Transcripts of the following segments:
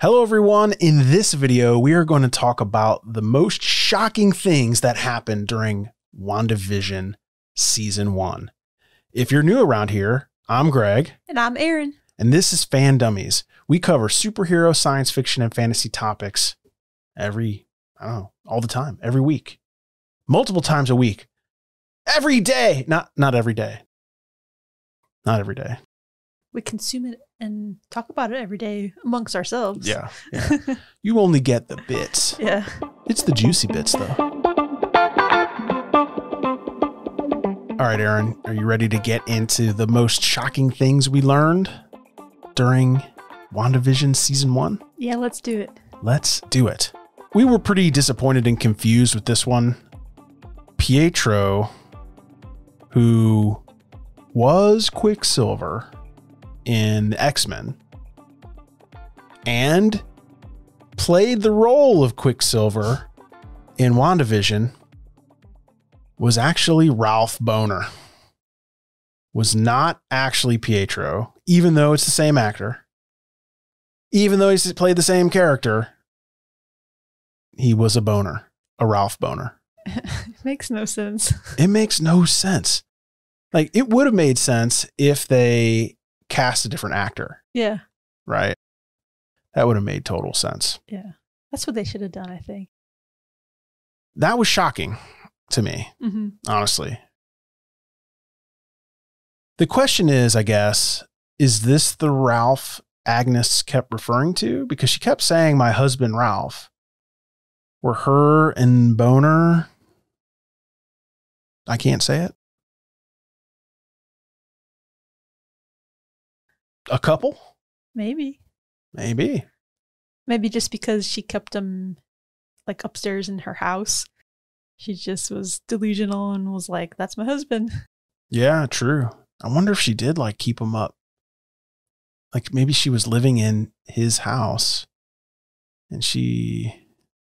Hello everyone, in this video we are going to talk about the most shocking things that happened during WandaVision Season 1. If you're new around here, I'm Greg. And I'm Erin. And this is Fan Dummies. We cover superhero, science fiction, and fantasy topics all the time, every week. Multiple times a week. Every day! Not every day. Not every day. We consume it and talk about it every day amongst ourselves. Yeah. You only get the bits. Yeah. It's the juicy bits, though. All right, Erin, are you ready to get into the most shocking things we learned during WandaVision Season 1? Yeah, let's do it. Let's do it. We were pretty disappointed and confused with this one. Peitro, who was Quicksilver in X-Men and played the role of Quicksilver in WandaVision, was actually Ralph Bohner. Was not actually Peitro, even though it's the same actor. Even though he's played the same character, he was a Bohner, a Ralph Bohner. It makes no sense. It makes no sense. Like, it would have made sense if they cast a different actor. Yeah. Right? That would have made total sense. Yeah. That's what they should have done, I think. That was shocking to me, honestly. The question is, I guess, is this the Ralph Agnes kept referring to? Because she kept saying, my husband Ralph. Were her and Bohner, I can't say it, a couple? Maybe just because she kept him like upstairs in her house. She just was delusional and was like, that's my husband. Yeah, true. I wonder if she did like keep him up. Like maybe she was living in his house and she,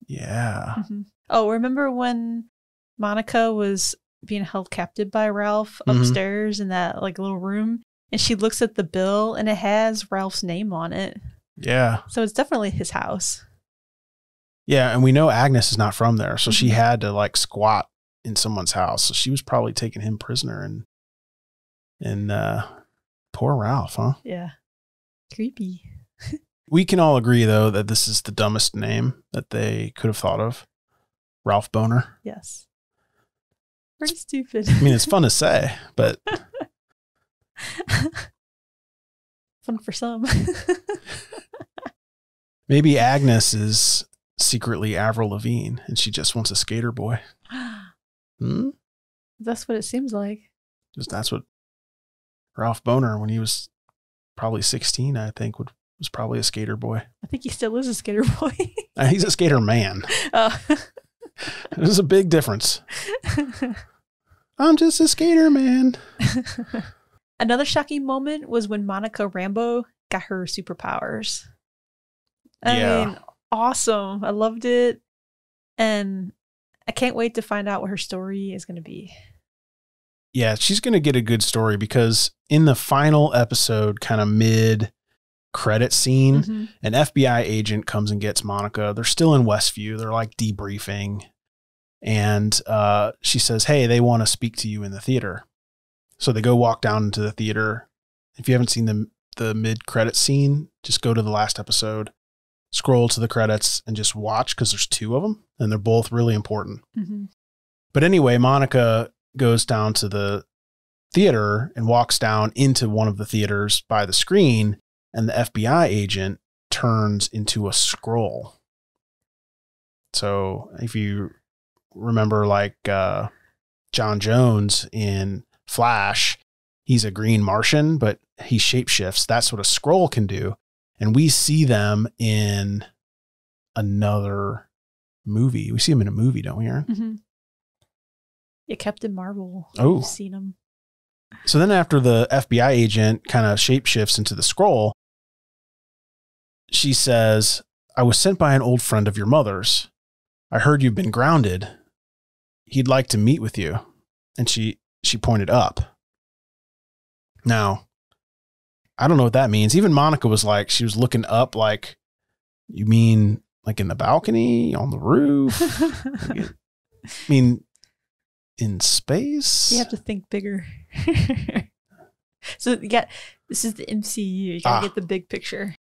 yeah. Oh, remember when Monica was being held captive by Ralph upstairs in that like little room? And she looks at the bill and it has Ralph's name on it. Yeah. So it's definitely his house. Yeah. And we know Agnes is not from there. So she had to like squat in someone's house. So she was probably taking him prisoner and poor Ralph, huh? Yeah. Creepy. We can all agree though that this is the dumbest name that they could have thought of. Ralph Bohner. Yes. Pretty stupid. I mean, it's fun to say, but fun for some. Maybe Agnes is secretly Avril Lavigne and she just wants a skater boy. That's what it seems like. That's what Ralph Bohner, when he was probably 16, I think, was probably a skater boy. I think he still is a skater boy. He's a skater man. There's a big difference. I'm just a skater man. Another shocking moment was when Monica Rambeau got her superpowers. I mean, awesome. I loved it. And I can't wait to find out what her story is going to be. Yeah, she's going to get a good story because in the final episode, kind of mid-credit scene, an FBI agent comes and gets Monica. They're still in Westview. They're like debriefing. And she says, hey, they want to speak to you in the theater. So they go walk down into the theater. If you haven't seen the mid-credit scene, just go to the last episode, scroll to the credits, and just watch because there's two of them, and they're both really important. But anyway, Monica goes down to the theater and walks down into one of the theaters by the screen, and the FBI agent turns into a scroll. So if you remember, like John Jones in Flash, he's a green Martian, but he shapeshifts. That's what a scroll can do. And we see them in another movie. We see them in a movie, don't we, Erin? Yeah, Captain Marvel. Oh. You've seen him. So then after the FBI agent kind of shapeshifts into the scroll, she says, I was sent by an old friend of your mother's. I heard you've been grounded. He'd like to meet with you. And she pointed up. Now, I don't know what that means. Even Monica was like, she was looking up like You mean like in the balcony, on the roof? I mean, in space? You have to think bigger. So this is the MCU. You gotta get the big picture.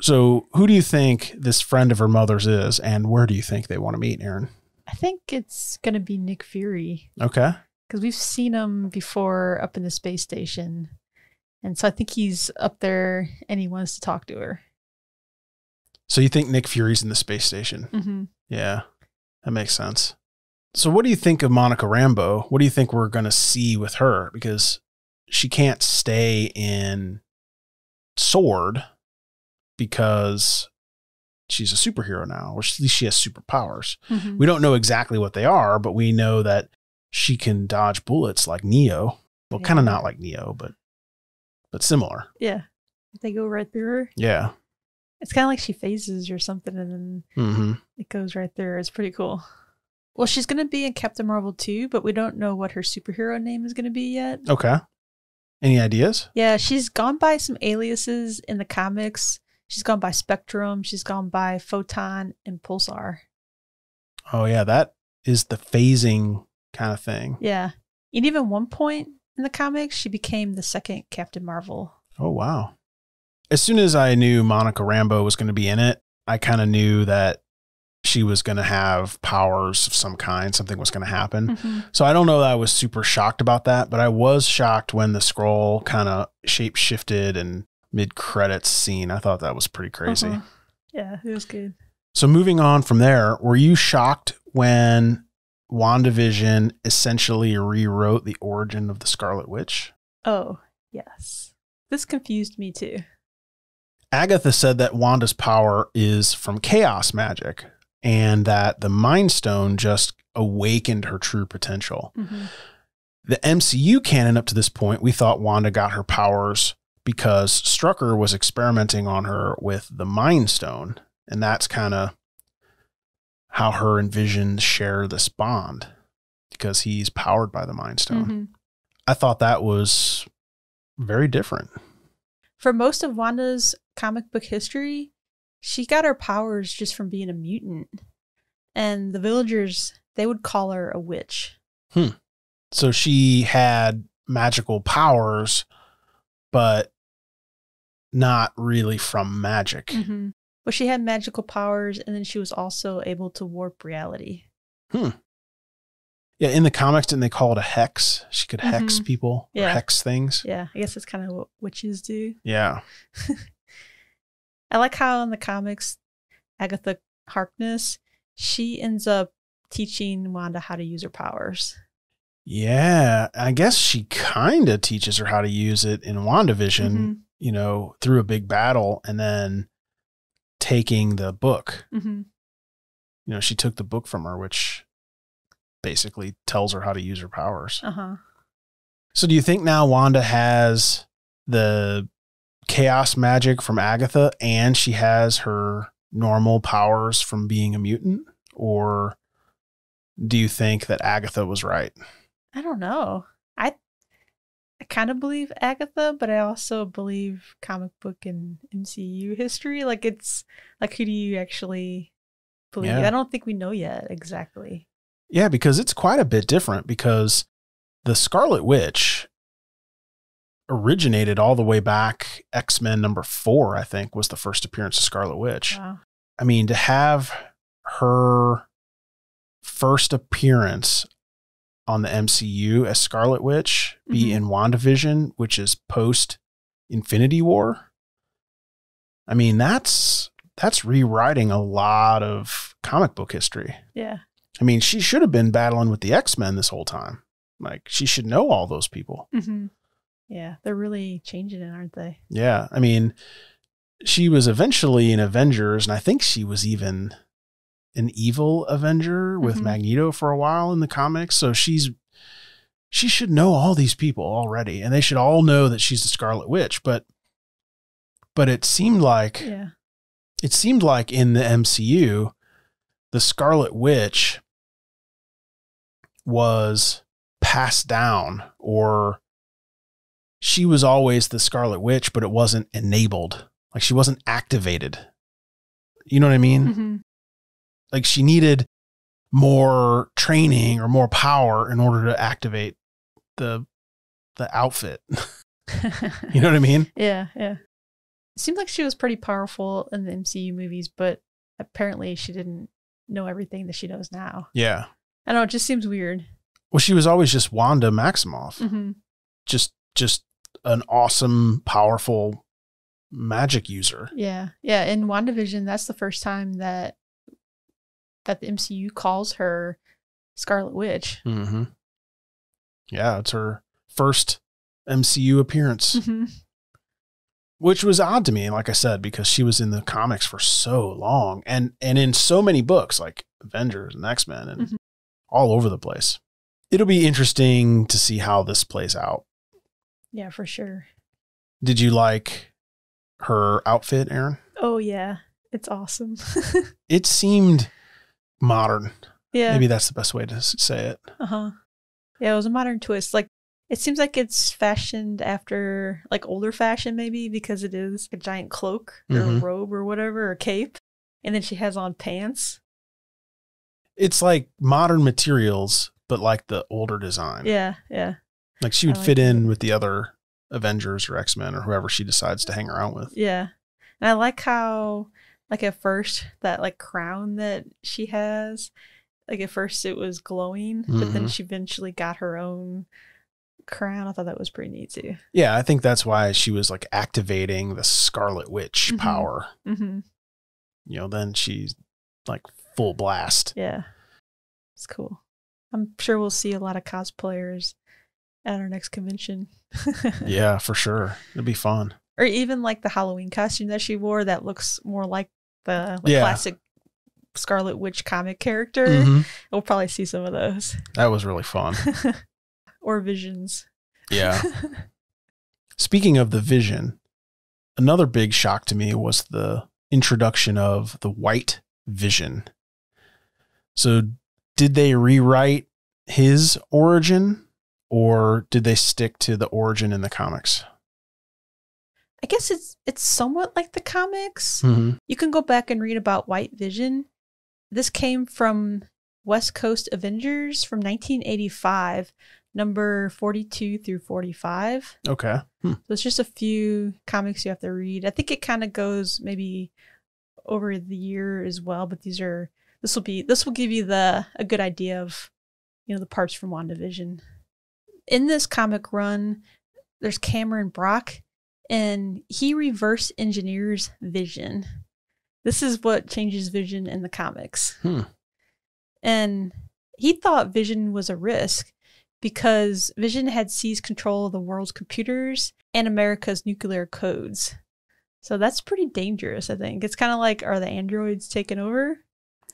So who do you think this friend of her mother's is, and where do you think they want to meet, Erin? I think it's gonna be Nick Fury. Okay. Because we've seen him before up in the space station. And so I think he's up there and he wants to talk to her. So you think Nick Fury's in the space station? Mm-hmm. Yeah, that makes sense. So what do you think of Monica Rambeau? What do you think we're going to see with her? Because she can't stay in S.W.O.R.D. because she's a superhero now, or at least she has superpowers. Mm-hmm. We don't know exactly what they are, but we know that she can dodge bullets like Neo. Well, kind of not like Neo, but similar. Yeah. They go right through her. Yeah. It's kind of like she phases or something and then it goes right through. It's pretty cool. Well, she's going to be in Captain Marvel 2, but we don't know what her superhero name is going to be yet. Okay. Any ideas? Yeah, she's gone by some aliases in the comics. She's gone by Spectrum. She's gone by Photon and Pulsar. Oh, yeah. That is the phasing kind of thing. Yeah. And even one point in the comics, she became the second Captain Marvel. Oh, wow. As soon as I knew Monica Rambeau was going to be in it, I kind of knew that she was going to have powers of some kind. Something was going to happen. Mm-hmm. So I don't know that I was super shocked about that, but I was shocked when the scroll kind of shape shifted and mid-credits scene. I thought that was pretty crazy. Uh-huh. Yeah, it was good. So moving on from there, were you shocked when WandaVision essentially rewrote the origin of the Scarlet Witch? Oh, yes. This confused me too. Agatha said that Wanda's power is from chaos magic and that the Mind Stone just awakened her true potential. Mm-hmm. The MCU canon up to this point, we thought Wanda got her powers because Strucker was experimenting on her with the Mind Stone. And that's kind of how her and Vision share this bond because he's powered by the Mind Stone. Mm-hmm. I thought that was very different. For most of Wanda's comic book history, she got her powers just from being a mutant. And the villagers, they would call her a witch. So she had magical powers, but not really from magic. Mm-hmm. Well, she had magical powers, and then she was also able to warp reality. Yeah, in the comics, didn't they call it a hex? She could hex people or hex things. Yeah, I guess that's kind of what witches do. Yeah. I like how in the comics, Agatha Harkness, she ends up teaching Wanda how to use her powers. Yeah, I guess she kind of teaches her how to use it in WandaVision, you know, through a big battle and then taking the book. Mm-hmm. You know, she took the book from her, which basically tells her how to use her powers. Uh-huh. So do you think now Wanda has the chaos magic from Agatha and she has her normal powers from being a mutant? Or do you think that Agatha was right? I don't know. I kind of believe Agatha, but I also believe comic book and MCU history. Like, it's like, who do you actually believe? Yeah. I don't think we know yet exactly. Yeah, because it's quite a bit different because the Scarlet Witch originated all the way back. X-Men #4, I think, was the first appearance of Scarlet Witch. Wow. I mean, to have her first appearance on the MCU as Scarlet Witch be in WandaVision, which is post Infinity War. I mean, that's rewriting a lot of comic book history. Yeah. I mean, she should have been battling with the X-Men this whole time. Like, she should know all those people. Mm-hmm. Yeah, they're really changing it, aren't they? Yeah. I mean, she was eventually in Avengers, and I think she was even an evil Avenger with Magneto for a while in the comics. So she should know all these people already, and they should all know that she's the Scarlet Witch. But it seemed like in the MCU, the Scarlet Witch was passed down, or she was always the Scarlet Witch, but it wasn't enabled. Like, she wasn't activated. You know what I mean? Mm-hmm. Like she needed more training or more power in order to activate the outfit. You know what I mean? Yeah. It seemed like she was pretty powerful in the MCU movies, but apparently she didn't know everything that she knows now. Yeah. I don't know, it just seems weird. Well, she was always just Wanda Maximoff. Mm-hmm. Just an awesome, powerful magic user. Yeah. In WandaVision, that's the first time that the MCU calls her Scarlet Witch. Mm-hmm. Yeah, it's her first MCU appearance. Mm-hmm. Which was odd to me, like I said, because she was in the comics for so long and in so many books like Avengers and X-Men and all over the place. It'll be interesting to see how this plays out. Yeah, for sure. Did you like her outfit, Erin? Oh, yeah. It's awesome. It seemed modern. Yeah. Maybe that's the best way to say it. Uh-huh. Yeah, it was a modern twist. Like, it seems like it's fashioned after, like, older fashion, maybe, because it is a giant cloak or a robe or whatever, or cape. And then she has on pants. It's like modern materials, but like the older design. Yeah. Like she would fit in with the other Avengers or X-Men or whoever she decides to hang around with. Yeah. And I like how, like, at first, that, like, crown that she has, like, at first it was glowing, but then she eventually got her own crown. I thought that was pretty neat too. Yeah, I think that's why she was like activating the Scarlet Witch power. Mm-hmm. You know, then she's like full blast. Yeah. It's cool. I'm sure we'll see a lot of cosplayers at our next convention. Yeah, for sure. It'd be fun. Or even like the Halloween costume that she wore that looks more like the classic Scarlet Witch comic character. We'll probably see some of those. That was really fun. Or Visions. Yeah. Speaking of the Vision, another big shock to me was the introduction of the White Vision. So did they rewrite his origin or did they stick to the origin in the comics? I guess it's somewhat like the comics. You can go back and read about White Vision. This came from West Coast Avengers from 1985. Number 42 through 45. Okay. So it's just a few comics you have to read. I think it kind of goes maybe over the year as well, but this will give you a good idea of, you know, the parts from WandaVision. In this comic run, there's Cameron Brock, and he reverse engineers Vision. This is what changes Vision in the comics. And he thought Vision was a risk, because Vision had seized control of the world's computers and America's nuclear codes. So that's pretty dangerous, I think. It's kind of like, are the androids taking over?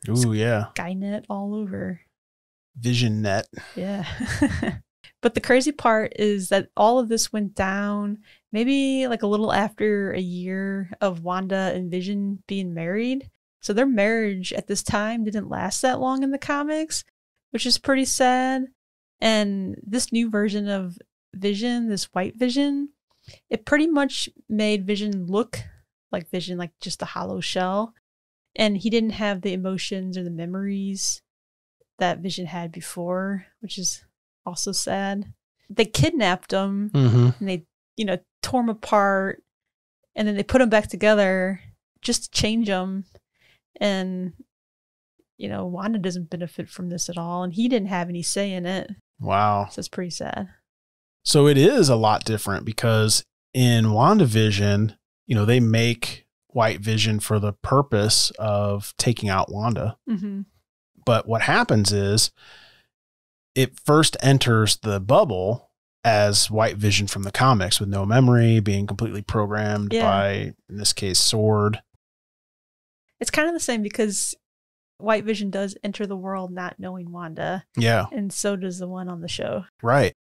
Ooh, yeah. Skynet all over. Vision Net. Yeah. But the crazy part is that all of this went down maybe like a little after a year of Wanda and Vision being married. So their marriage at this time didn't last that long in the comics, which is pretty sad. And this new version of Vision, this White Vision, it pretty much made Vision look like Vision, like just a hollow shell. And he didn't have the emotions or the memories that Vision had before, which is also sad. They kidnapped him and they, you know, tore him apart. And then they put him back together just to change him. And, you know, Wanda doesn't benefit from this at all. And he didn't have any say in it. Wow. So it's pretty sad. So it is a lot different because in WandaVision, you know, they make White Vision for the purpose of taking out Wanda. But what happens is it first enters the bubble as White Vision from the comics with no memory, being completely programmed by, in this case, Sword. It's kind of the same because White Vision does enter the world not knowing Wanda. Yeah. And so does the one on the show. Right.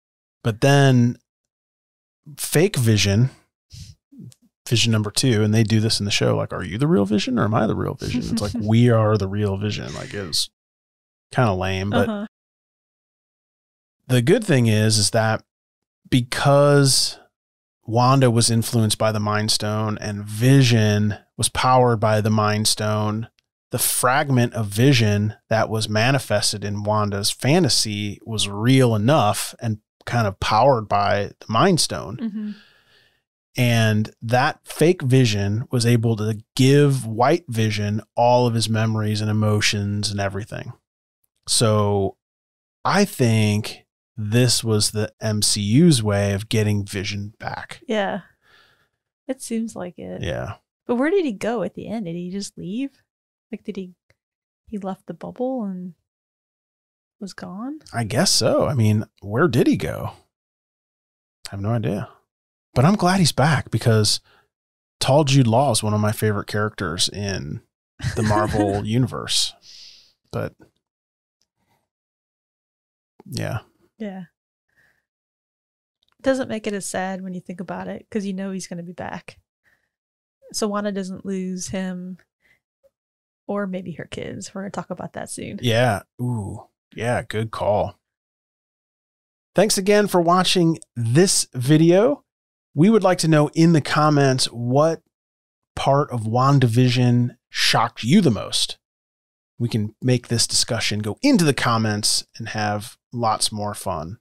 But then fake Vision, Vision number 2, and they do this in the show, like, are you the real Vision or am I the real Vision? It's like, we are the real Vision. Like, it's kind of lame. But the good thing is that because Wanda was influenced by the Mind Stone and Vision was powered by the Mind Stone. The fragment of Vision that was manifested in Wanda's fantasy was real enough and kind of powered by the Mind Stone. Mm-hmm. And that fake Vision was able to give White Vision all of his memories and emotions and everything. So I think this was the MCU's way of getting Vision back. Yeah. It seems like it. Yeah. But where did he go at the end? Did he just leave? Like, did he left the bubble and was gone? I guess so. I mean, where did he go? I have no idea. But I'm glad he's back because Tall Jude Law is one of my favorite characters in the Marvel universe. But yeah. Yeah. It doesn't make it as sad when you think about it because you know he's going to be back. So Wanda doesn't lose him or maybe her kids. We're going to talk about that soon. Yeah. Ooh. Yeah. Good call. Thanks again for watching this video. We would like to know in the comments what part of WandaVision shocked you the most. We can make this discussion go into the comments and have lots more fun.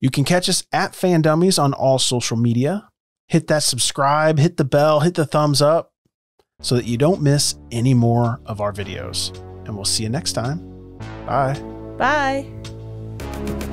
You can catch us at FanDummies on all social media. Hit that subscribe, hit the bell, hit the thumbs up so that you don't miss any more of our videos. And we'll see you next time. Bye. Bye.